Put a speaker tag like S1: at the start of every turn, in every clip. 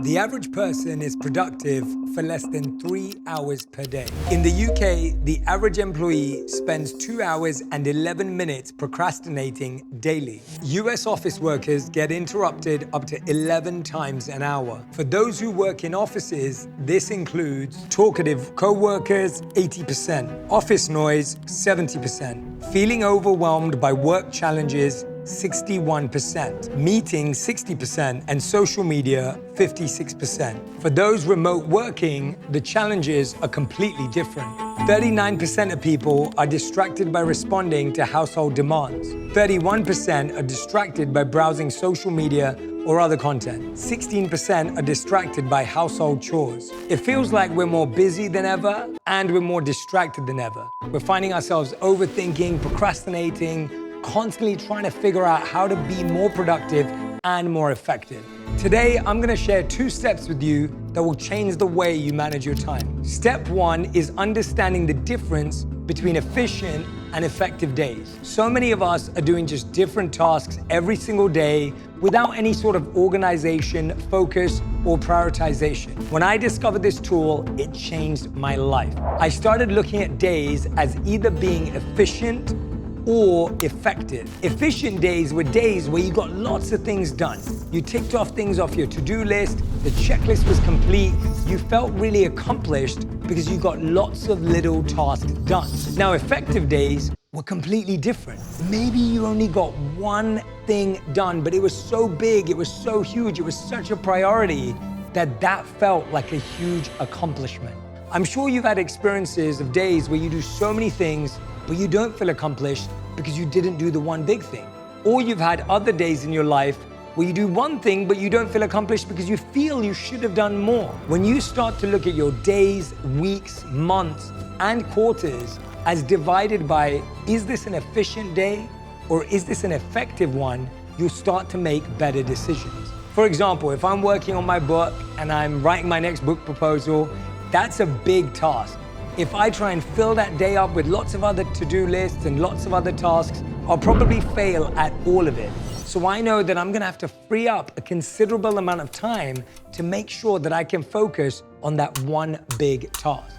S1: The average person is productive for less than 3 hours per day. In the UK, the average employee spends 2 hours and 11 minutes procrastinating daily. US office workers get interrupted up to 11 times an hour. For those who work in offices, this includes talkative co-workers, 80%, office noise, 70%, feeling overwhelmed by work challenges, 61%, meetings 60%, and social media 56%. For those remote working, the challenges are completely different. 39% of people are distracted by responding to household demands. 31% are distracted by browsing social media or other content. 16% are distracted by household chores. It feels like we're more busy than ever and we're more distracted than ever. We're finding ourselves overthinking, procrastinating, constantly trying to figure out how to be more productive and more effective. Today, I'm gonna share 2 steps with you that will change the way you manage your time. Step 1 is understanding the difference between efficient and effective days. So many of us are doing just different tasks every single day without any sort of organization, focus, or prioritization. When I discovered this tool, it changed my life. I started looking at days as either being efficient or effective. Efficient days were days where you got lots of things done. You ticked off things off your to-do list, the checklist was complete, you felt really accomplished because you got lots of little tasks done. Now, effective days were completely different. Maybe you only got one thing done, but it was so big, it was so huge, it was such a priority that felt like a huge accomplishment. I'm sure you've had experiences of days where you do so many things but you don't feel accomplished because you didn't do the one big thing. Or you've had other days in your life where you do one thing but you don't feel accomplished because you feel you should have done more. When you start to look at your days, weeks, months, and quarters as divided by, is this an efficient day or is this an effective one, you'll start to make better decisions. For example, if I'm working on my book and I'm writing my next book proposal, that's a big task. If I try and fill that day up with lots of other to-do lists and lots of other tasks, I'll probably fail at all of it. So I know that I'm gonna have to free up a considerable amount of time to make sure that I can focus on that one big task.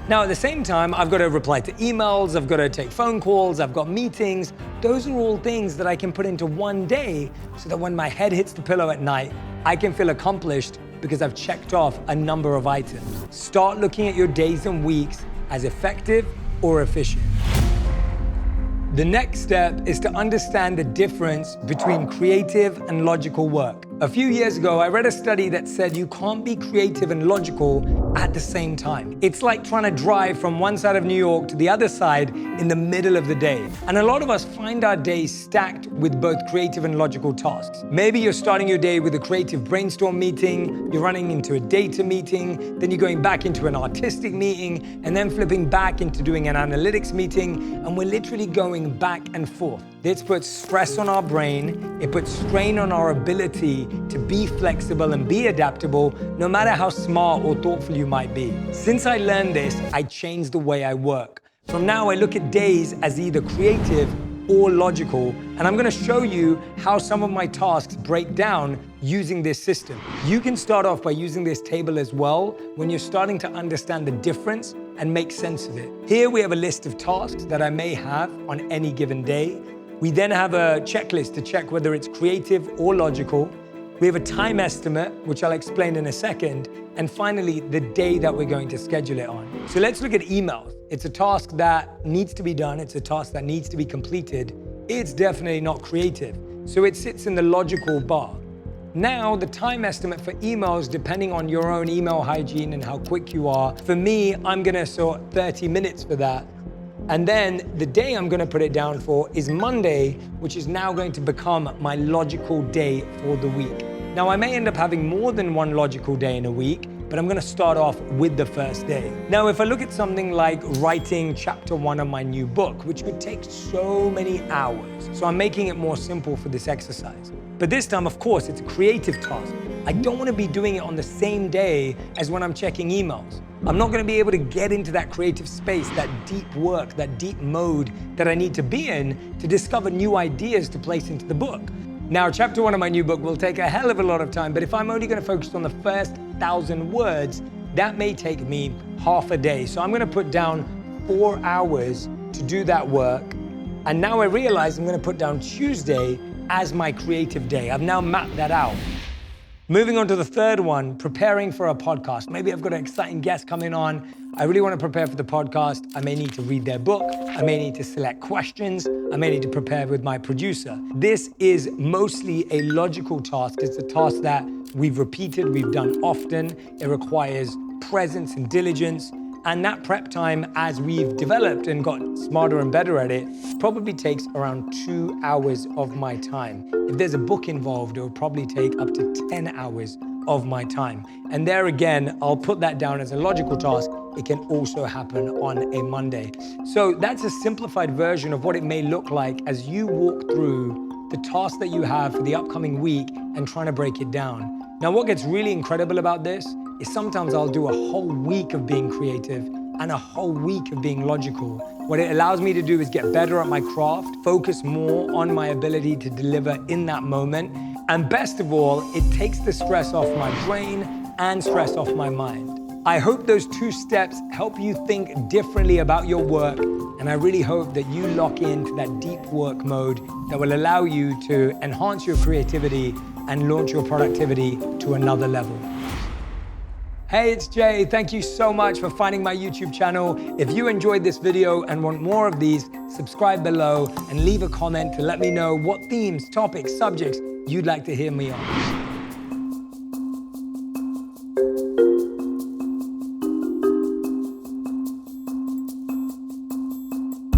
S1: Now, at the same time, I've got to reply to emails, I've got to take phone calls, I've got meetings. Those are all things that I can put into one day so that when my head hits the pillow at night, I can feel accomplished because I've checked off a number of items. Start looking at your days and weeks as effective or efficient. The next step is to understand the difference between creative and logical work. A few years ago, I read a study that said you can't be creative and logical at the same time. It's like trying to drive from one side of New York to the other side in the middle of the day. And a lot of us find our days stacked with both creative and logical tasks. Maybe you're starting your day with a creative brainstorm meeting, you're running into a data meeting, then you're going back into an artistic meeting, and then flipping back into doing an analytics meeting, and we're literally going back and forth. This puts stress on our brain, it puts strain on our ability to be flexible and be adaptable, no matter how smart or thoughtful you might be. Since I learned this, I changed the way I work. From now, I look at days as either creative or logical, and I'm gonna show you how some of my tasks break down using this system. You can start off by using this table as well when you're starting to understand the difference and make sense of it. Here we have a list of tasks that I may have on any given day. We then have a checklist to check whether it's creative or logical. We have a time estimate, which I'll explain in a second. And finally, the day that we're going to schedule it on. So let's look at emails. It's a task that needs to be done. It's a task that needs to be completed. It's definitely not creative. So it sits in the logical bar. Now, the time estimate for emails, depending on your own email hygiene and how quick you are, for me, I'm gonna sort 30 minutes for that. And then the day I'm gonna put it down for is Monday, which is now going to become my logical day for the week. Now, I may end up having more than one logical day in a week, but I'm gonna start off with the first day. Now, if I look at something like writing chapter 1 of my new book, which would take so many hours, so I'm making it more simple for this exercise. But this time, of course, it's a creative task. I don't want to be doing it on the same day as when I'm checking emails. I'm not going to be able to get into that creative space, that deep work, that deep mode that I need to be in to discover new ideas to place into the book. Now, chapter 1 of my new book will take a hell of a lot of time, but if I'm only going to focus on the first 1,000 words, that may take me half a day. So I'm going to put down 4 hours to do that work. And now I realize I'm going to put down Tuesday as my creative day. I've now mapped that out. Moving on to the third one, preparing for a podcast. Maybe I've got an exciting guest coming on. I really want to prepare for the podcast. I may need to read their book. I may need to select questions. I may need to prepare with my producer. This is mostly a logical task. It's a task that we've repeated, we've done often. It requires presence and diligence. And that prep time, as we've developed and got smarter and better at it, probably takes around 2 hours of my time. If there's a book involved, it will probably take up to 10 hours of my time. And there again, I'll put that down as a logical task. It can also happen on a Monday. So that's a simplified version of what it may look like as you walk through the task that you have for the upcoming week and trying to break it down. Now, what gets really incredible about this is sometimes I'll do a whole week of being creative and a whole week of being logical. What it allows me to do is get better at my craft, focus more on my ability to deliver in that moment. And best of all, it takes the stress off my brain and stress off my mind. I hope those 2 steps help you think differently about your work. And I really hope that you lock into that deep work mode that will allow you to enhance your creativity and launch your productivity to another level. Hey, it's Jay. Thank you so much for finding my YouTube channel. If you enjoyed this video and want more of these, subscribe below and leave a comment to let me know what themes, topics, subjects you'd like to hear me on.